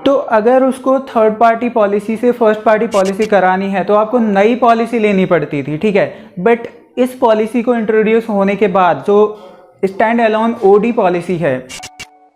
तो अगर उसको थर्ड पार्टी पॉलिसी से फर्स्ट पार्टी पॉलिसी करानी है तो आपको नई पॉलिसी लेनी पड़ती थी, ठीक है। बट इस पॉलिसी को इंट्रोड्यूस होने के बाद जो स्टैंड अलोन ओडी पॉलिसी है,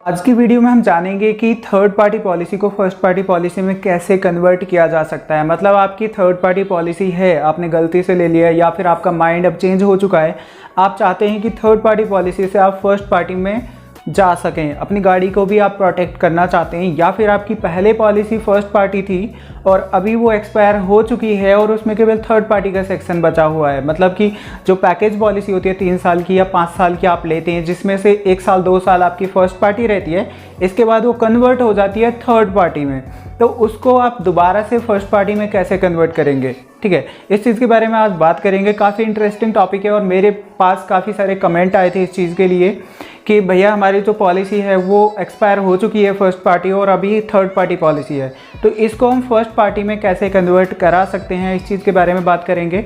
आज की वीडियो में हम जानेंगे कि थर्ड पार्टी पॉलिसी को फर्स्ट पार्टी पॉलिसी में कैसे कन्वर्ट किया जा सकता है। मतलब आपकी थर्ड पार्टी पॉलिसी है, आपने गलती से ले लिया है या फिर आपका माइंड अब चेंज हो चुका है, आप चाहते हैं कि थर्ड पार्टी पॉलिसी से आप फर्स्ट पार्टी में जा सकें, अपनी गाड़ी को भी आप प्रोटेक्ट करना चाहते हैं, या फिर आपकी पहले पॉलिसी फर्स्ट पार्टी थी और अभी वो एक्सपायर हो चुकी है और उसमें केवल थर्ड पार्टी का सेक्शन बचा हुआ है। मतलब कि जो पैकेज पॉलिसी होती है 3 साल की या 5 साल की आप लेते हैं, जिसमें से 1 साल 2 साल आपकी फर्स्ट पार्टी रहती है, इसके बाद वो कन्वर्ट हो जाती है थर्ड पार्टी में, तो उसको आप दोबारा से फर्स्ट पार्टी में कैसे कन्वर्ट करेंगे, ठीक है। इस चीज़ के बारे में आज बात करेंगे। काफ़ी इंटरेस्टिंग टॉपिक है और मेरे पास काफ़ी सारे कमेंट आए थे इस चीज़ के लिए कि भैया हमारी जो पॉलिसी है वो एक्सपायर हो चुकी है फर्स्ट पार्टी और अभी थर्ड पार्टी पॉलिसी है, तो इसको हम फर्स्ट पार्टी में कैसे कन्वर्ट करा सकते हैं, इस चीज़ के बारे में बात करेंगे।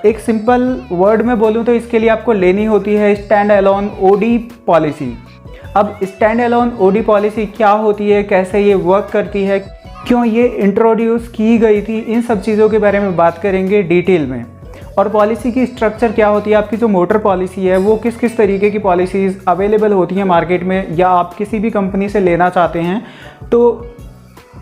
एक सिंपल वर्ड में बोलूँ तो इसके लिए आपको लेनी होती है स्टैंड अलोन ओडी पॉलिसी। अब स्टैंड अलोन ओडी पॉलिसी क्या होती है, कैसे ये वर्क करती है, क्यों ये इंट्रोड्यूस की गई थी, इन सब चीज़ों के बारे में बात करेंगे डिटेल में। और पॉलिसी की स्ट्रक्चर क्या होती है, आपकी जो मोटर पॉलिसी है वो किस किस तरीके की पॉलिसीज़ अवेलेबल होती हैं मार्केट में, या आप किसी भी कंपनी से लेना चाहते हैं तो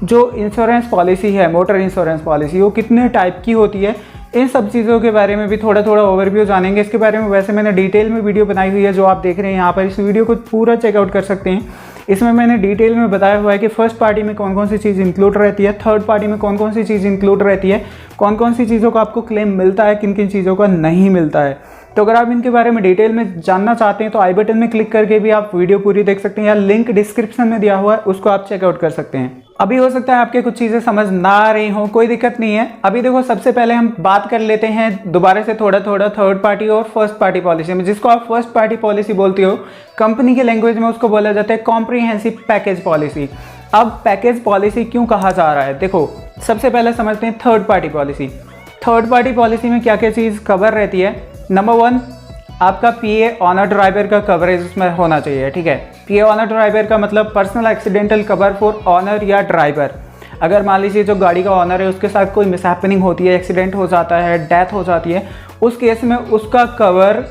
जो इंश्योरेंस पॉलिसी है, मोटर इंश्योरेंस पॉलिसी, वो कितने टाइप की होती है, इन सब चीज़ों के बारे में भी थोड़ा थोड़ा ओवरव्यू जानेंगे। इसके बारे में वैसे मैंने डिटेल में वीडियो बनाई हुई है जो आप देख रहे हैं यहाँ पर, इस वीडियो को पूरा चेकआउट कर सकते हैं। इसमें मैंने डिटेल में बताया हुआ है कि फर्स्ट पार्टी में कौन कौन सी चीज़ इंक्लूड रहती है, थर्ड पार्टी में कौन कौन सी चीज़ इंक्लूड रहती है, कौन कौन सी चीज़ों का आपको क्लेम मिलता है, किन किन चीज़ों का नहीं मिलता है। तो अगर आप इनके बारे में डिटेल में जानना चाहते हैं तो आई बटन में क्लिक करके भी आप वीडियो पूरी देख सकते हैं, या लिंक डिस्क्रिप्शन में दिया हुआ है उसको आप चेकआउट कर सकते हैं। अभी हो सकता है आपके कुछ चीज़ें समझ ना आ रही हो, कोई दिक्कत नहीं है। अभी देखो, सबसे पहले हम बात कर लेते हैं दोबारा से थोड़ा थोड़ा थर्ड पार्टी और फर्स्ट पार्टी पॉलिसी में। जिसको आप फर्स्ट पार्टी पॉलिसी बोलते हो, कंपनी के लैंग्वेज में उसको बोला जाता है कॉम्प्रिहेंसिव पैकेज पॉलिसी। अब पैकेज पॉलिसी क्यों कहा जा रहा है, देखो सबसे पहले समझते हैं third party policy. Third party policy में क्या क्या चीज़ कवर रहती है। नंबर 1, आपका पीए ऑनर ड्राइवर का कवरेज उसमें होना चाहिए, ठीक है। पीए ऑनर ड्राइवर का मतलब personal accidental cover for owner या ड्राइवर। अगर मान लीजिए जो गाड़ी का ऑनर है उसके साथ कोई मिसहैपनिंग होती है, एक्सीडेंट हो जाता है, डेथ हो जाती है, उस केस में उसका कवर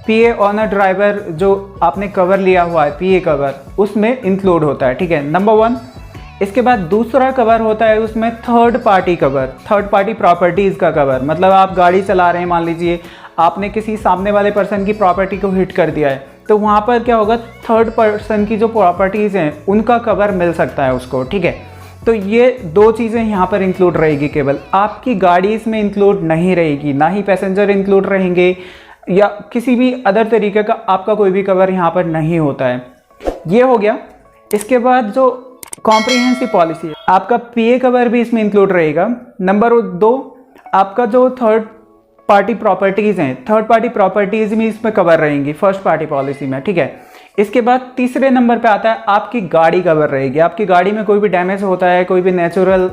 पीए ऑनर ड्राइवर जो आपने कवर लिया हुआ है, पीए कवर, उसमें इंक्लूड होता है, ठीक है। नंबर 1। इसके बाद दूसरा कवर होता है उसमें third party cover, third party properties का कवर। मतलब आप गाड़ी चला रहे हैं, मान लीजिए आपने किसी सामने वाले पर्सन की प्रॉपर्टी को हिट कर दिया है, तो वहाँ पर क्या होगा, थर्ड पर्सन की जो प्रॉपर्टीज़ हैं उनका कवर मिल सकता है उसको, ठीक है। तो ये 2 चीज़ें यहाँ पर इंक्लूड रहेगी, केवल आपकी गाड़ी इसमें इंक्लूड नहीं रहेगी, ना ही पैसेंजर इंक्लूड रहेंगे या किसी भी अदर तरीके का आपका कोई भी कवर यहाँ पर नहीं होता है। ये हो गया। इसके बाद जो कॉम्प्रिहेंसिव पॉलिसी है, आपका पीए कवर भी इसमें इंक्लूड रहेगा। नंबर 2, आपका जो थर्ड पार्टी प्रॉपर्टीज़ हैं, थर्ड पार्टी प्रॉपर्टीज़ भी इसमें कवर रहेंगी फर्स्ट पार्टी पॉलिसी में, ठीक है। इसके बाद तीसरे नंबर पे आता है आपकी गाड़ी कवर रहेगी। आपकी गाड़ी में कोई भी डैमेज होता है, कोई भी नेचुरल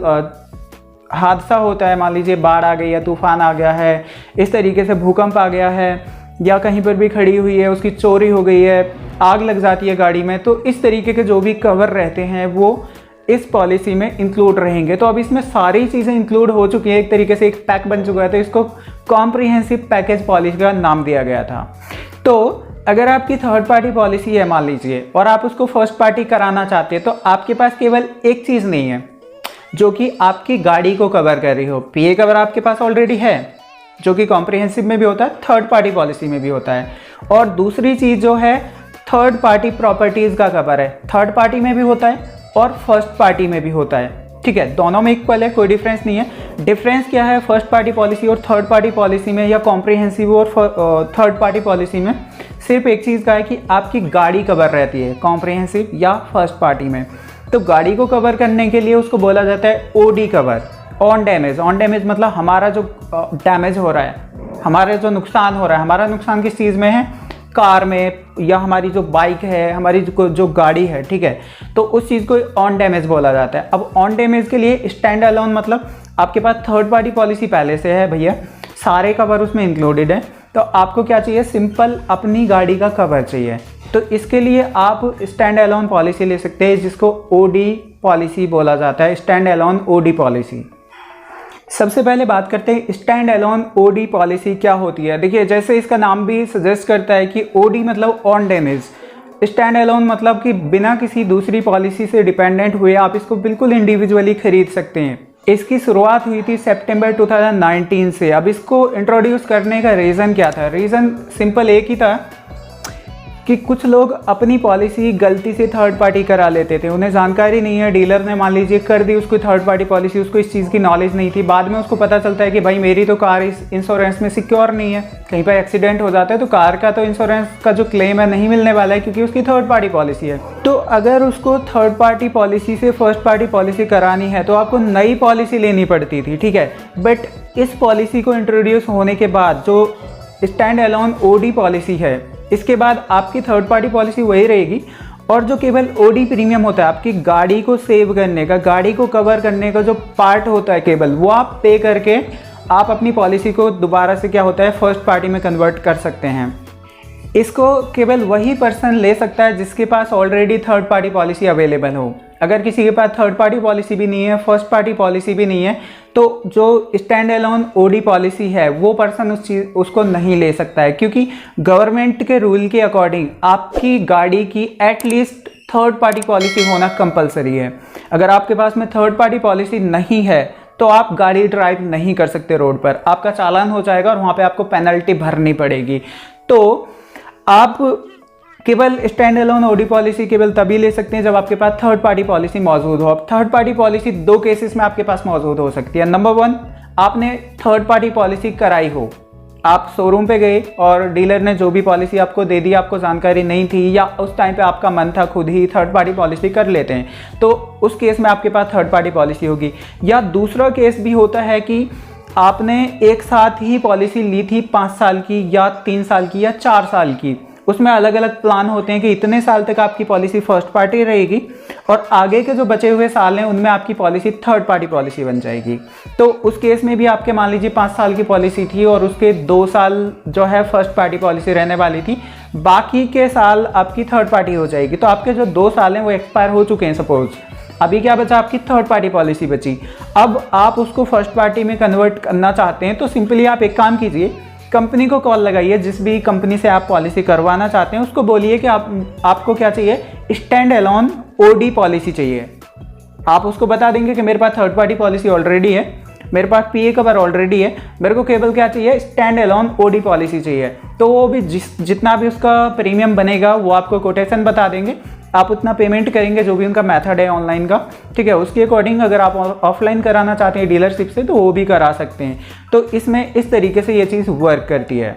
हादसा होता है, मान लीजिए बाढ़ आ गई है, तूफान आ गया है, इस तरीके से भूकंप आ गया है, या कहीं पर भी खड़ी हुई है, उसकी चोरी हो गई है, आग लग जाती है गाड़ी में, तो इस तरीके के जो भी कवर रहते हैं वो इस पॉलिसी में इंक्लूड रहेंगे। तो अब इसमें सारी चीज़ें इंक्लूड हो चुकी है, एक तरीके से एक पैक बन चुका है, तो इसको कॉम्प्रिहेंसिव पैकेज पॉलिसी का नाम दिया गया था। तो अगर आपकी थर्ड पार्टी पॉलिसी है मान लीजिए और आप उसको फर्स्ट पार्टी कराना चाहते हैं, तो आपके पास केवल एक चीज़ नहीं है जो कि आपकी गाड़ी को कवर कर रही हो। पीए कवर आपके पास ऑलरेडी है, जो कि कॉम्प्रिहेंसिव में भी होता है, थर्ड पार्टी पॉलिसी में भी होता है। और दूसरी चीज़ जो है थर्ड पार्टी प्रॉपर्टीज़ का कवर है, थर्ड पार्टी में भी होता है और फर्स्ट पार्टी में भी होता है, ठीक है। दोनों में इक्वल है, कोई डिफरेंस नहीं है। डिफरेंस क्या है फर्स्ट पार्टी पॉलिसी और थर्ड पार्टी पॉलिसी में, या कॉम्प्रिहेंसिव और थर्ड पार्टी पॉलिसी में? सिर्फ एक चीज़ का है कि आपकी गाड़ी कवर रहती है कॉम्प्रिहेंसिव या फर्स्ट पार्टी में। तो गाड़ी को कवर करने के लिए उसको बोला जाता है OD cover, on damage. On damage मतलब हमारा जो डैमेज हो रहा है, हमारा जो नुकसान हो रहा है, हमारा नुकसान किस चीज़ में है, कार में, या हमारी जो बाइक है, हमारी जो गाड़ी है, ठीक है, तो उस चीज़ को ऑन डैमेज बोला जाता है। अब ऑन डैमेज के लिए स्टैंड अलोन मतलब आपके पास थर्ड पार्टी पॉलिसी पहले से है भैया, सारे कवर उसमें इंक्लूडेड है, तो आपको क्या चाहिए, सिंपल अपनी गाड़ी का कवर चाहिए। तो इसके लिए आप स्टैंड अलोन पॉलिसी ले सकते हैं, जिसको ओडी पॉलिसी बोला जाता है, स्टैंड अलोन ओडी पॉलिसी। सबसे पहले बात करते हैं स्टैंड अलोन ओडी पॉलिसी क्या होती है। देखिए, जैसे इसका नाम भी सजेस्ट करता है कि ओडी मतलब ऑन डैमेज, स्टैंड अलोन मतलब कि बिना किसी दूसरी पॉलिसी से डिपेंडेंट हुए आप इसको बिल्कुल इंडिविजुअली खरीद सकते हैं। इसकी शुरुआत हुई थी सितंबर 2019 से। अब इसको इंट्रोड्यूस करने का रीज़न क्या था? रीज़न सिंपल एक ही था कि कुछ लोग अपनी पॉलिसी गलती से थर्ड पार्टी करा लेते थे, उन्हें जानकारी नहीं है, डीलर ने मान लीजिए कर दी उसको थर्ड पार्टी पॉलिसी, उसको इस चीज़ की नॉलेज नहीं थी। बाद में उसको पता चलता है कि भाई मेरी तो कार इस इंश्योरेंस में सिक्योर नहीं है, कहीं पर एक्सीडेंट हो जाता है तो कार का तो इंश्योरेंस का जो क्लेम है नहीं मिलने वाला है, क्योंकि उसकी थर्ड पार्टी पॉलिसी है। तो अगर उसको थर्ड पार्टी पॉलिसी से फर्स्ट पार्टी पॉलिसी करानी है तो आपको नई पॉलिसी लेनी पड़ती थी, ठीक है। बट इस पॉलिसी को इंट्रोड्यूस होने के बाद जो स्टैंड अलोन ओडी पॉलिसी है, इसके बाद आपकी थर्ड पार्टी पॉलिसी वही रहेगी, और जो केवल ओडी प्रीमियम होता है आपकी गाड़ी को सेव करने का, गाड़ी को कवर करने का जो पार्ट होता है केवल, वो आप पे करके आप अपनी पॉलिसी को दोबारा से क्या होता है फर्स्ट पार्टी में कन्वर्ट कर सकते हैं। इसको केवल वही पर्सन ले सकता है जिसके पास already third party policy available हो। अगर किसी के पास थर्ड पार्टी पॉलिसी भी नहीं है, फर्स्ट पार्टी पॉलिसी भी नहीं है, तो जो स्टैंड अलोन ओडी पॉलिसी है वो पर्सन उसको नहीं ले सकता है, क्योंकि गवर्नमेंट के रूल के अकॉर्डिंग आपकी गाड़ी की एटलीस्ट थर्ड पार्टी पॉलिसी होना कंपलसरी है। अगर आपके पास में थर्ड पार्टी पॉलिसी नहीं है तो आप गाड़ी ड्राइव नहीं कर सकते रोड पर, आपका चालान हो जाएगा और वहाँ पे आपको पेनल्टी भरनी पड़ेगी। तो आप केवल स्टैंड अलोन ओडी पॉलिसी केवल तभी ले सकते हैं जब आपके पास थर्ड पार्टी पॉलिसी मौजूद हो। अब थर्ड पार्टी पॉलिसी दो केसेस में आपके पास मौजूद हो सकती है। नंबर 1, आपने थर्ड पार्टी पॉलिसी कराई हो, आप शोरूम पे गए और डीलर ने जो भी पॉलिसी आपको दे दी, आपको जानकारी नहीं थी या उस टाइम पे आपका मन था खुद ही थर्ड पार्टी पॉलिसी कर लेते हैं, तो उस केस में आपके पास थर्ड पार्टी पॉलिसी होगी। या दूसरा केस भी होता है कि आपने एक साथ ही पॉलिसी ली थी 5 साल की या 3 साल की या 4 साल की, उसमें अलग अलग प्लान होते हैं कि इतने साल तक आपकी पॉलिसी फर्स्ट पार्टी रहेगी और आगे के जो बचे हुए साल हैं उनमें आपकी पॉलिसी थर्ड पार्टी पॉलिसी बन जाएगी। तो उस केस में भी आपके मान लीजिए 5 साल की पॉलिसी थी और उसके 2 साल जो है फर्स्ट पार्टी पॉलिसी रहने वाली थी, बाकी के साल आपकी थर्ड पार्टी हो जाएगी। तो आपके जो 2 साल हैं वो एक्सपायर हो चुके हैं सपोज, अभी क्या बचा, आपकी थर्ड पार्टी पॉलिसी बची। अब आप उसको फर्स्ट पार्टी में कन्वर्ट करना चाहते हैं तो सिंपली आप एक काम कीजिए, कंपनी को कॉल लगाइए, जिस भी कंपनी से आप पॉलिसी करवाना चाहते हैं उसको बोलिए कि आपको क्या चाहिए, स्टैंड अलोन ओडी पॉलिसी चाहिए। आप उसको बता देंगे कि मेरे पास थर्ड पार्टी पॉलिसी ऑलरेडी है, मेरे पास पीए कवर ऑलरेडी है, मेरे को केवल क्या चाहिए, स्टैंड अलोन ओडी पॉलिसी चाहिए। तो वो भी जितना भी उसका प्रीमियम बनेगा वो आपको कोटेशन बता देंगे, आप उतना पेमेंट करेंगे जो भी उनका मेथड है ऑनलाइन का, ठीक है। उसके अकॉर्डिंग अगर आप ऑफलाइन कराना चाहते हैं डीलरशिप से तो वो भी करा सकते हैं। तो इसमें इस तरीके से ये चीज़ वर्क करती है।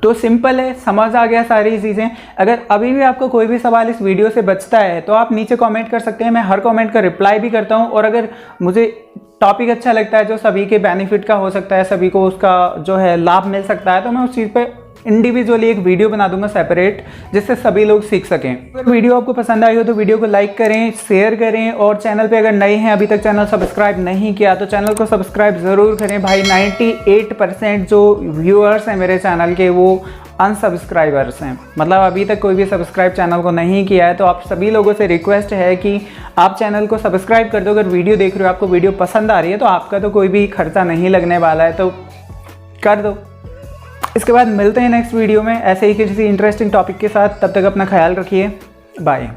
तो सिंपल है, समझ आ गया सारी चीज़ें। अगर अभी भी आपको कोई भी सवाल इस वीडियो से बचता है तो आप नीचे कमेंट कर सकते हैं, मैं हर कमेंट का रिप्लाई भी करता हूं। और अगर मुझे टॉपिक अच्छा लगता है जो सभी के बेनिफिट का हो सकता है, सभी को उसका जो है लाभ मिल सकता है, तो मैं उस चीज़ पे इंडिविजुअली एक वीडियो बना दूंगा सेपरेट, जिससे सभी लोग सीख सकें। अगर वीडियो आपको पसंद आई हो तो वीडियो को लाइक करें, शेयर करें, और चैनल पे अगर नए हैं, अभी तक चैनल सब्सक्राइब नहीं किया तो चैनल को सब्सक्राइब ज़रूर करें भाई। 98% जो व्यूअर्स हैं मेरे चैनल के वो अनसब्सक्राइबर्स हैं, मतलब अभी तक कोई भी सब्सक्राइब चैनल को नहीं किया है। तो आप सभी लोगों से रिक्वेस्ट है कि आप चैनल को सब्सक्राइब कर दो। अगर वीडियो देख रहे हो, आपको वीडियो पसंद आ रही है तो आपका तो कोई भी खर्चा नहीं लगने वाला है, तो कर दो। इसके बाद मिलते हैं नेक्स्ट वीडियो में ऐसे ही किसी इंटरेस्टिंग टॉपिक के साथ। तब तक अपना ख्याल रखिए, बाय।